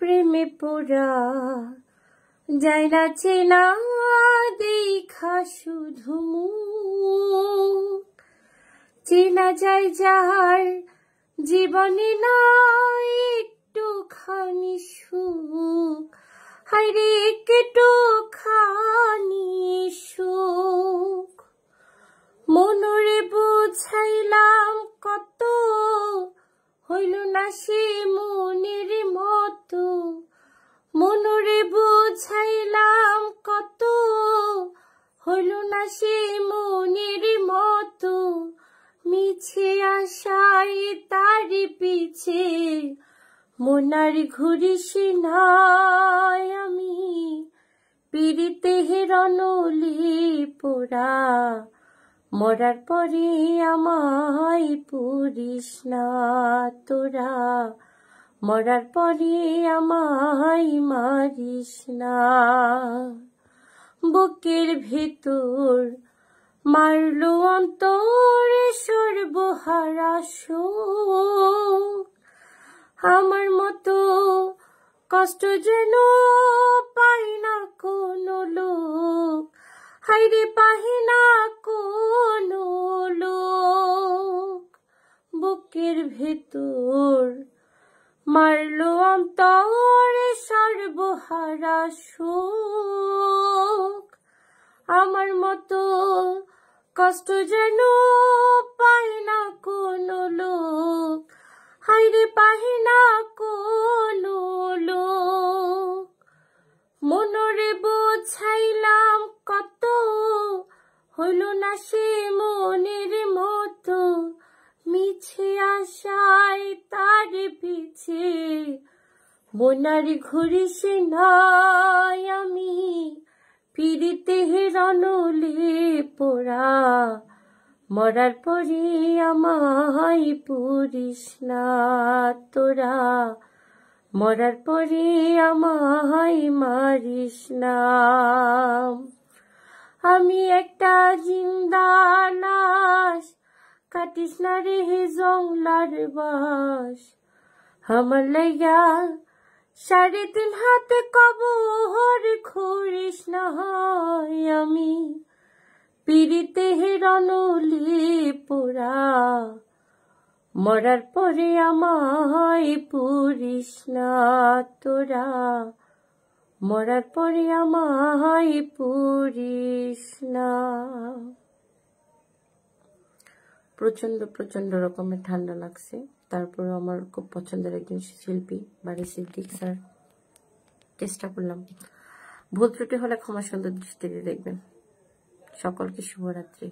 প্রেমে পোড়া যায় না চেনা দেখা শুধু মুখ। চেনা যায় যার জীবনে নাই একটুখানি সুখ, হায়রে একটুখানি সুখ। মনরে বুঝাইলাম কত, হইল না সে মনের মতো। মনরে বুঝাইলাম কত, হইল না সে মনের মতো। মিছে আশায় তারি পিছে মনার ঘুরিস নাই আমি, পিড়িতে রনলি পোড়া মরার পরে আমায় পুরিস না তোরা। মরার পরে আমায় মারিস না। বুকের ভেতর মারলো অন্তরে সর্বহারা শোক। আমার মতো কষ্ট যেন পাই না কোনো লোক, হায়রে পাহি না কোনো লোক। বুকের ভেতর মারলো অন্তরে সর্বহারা শোক। আমার মতো কষ্ট যেন পাই না কোনো লোক, হায়রে পাহি না কোনো লোক। মনরে বোঝাইলাম কত, হইল না সে মনের মতো। মিছে আশায় তার পিছে মনার ঘুরিস নাই আমি, পিড়িতে রনলি পোড়া মরার পরে আমায় পুরিস না তোরা। মরার পরে আমায় মারিস না। আমি একটা জিন্দা লাশ, কাটিস না রে জংলার বাস। আমার লাইগা 3.5 হাতে কবর খুঁড়িস না হয় আমি, পিড়িতে রনলি পোড়া মরার পরে আমায় পুরিস না তোরা। মরার পরে আমায় পুরিস না। প্রচন্ড প্রচন্ড রকমের ঠান্ডা লাগছে, তারপরে আমার খুব পছন্দের একজন শিল্পী বাড়ি সিদ্দিক স্যার, চেষ্টা করলাম। ভুল ত্রুটি হলে ক্ষমা সুন্দর দৃষ্টিতে দেখবেন। সকলকে শুভরাত্রি।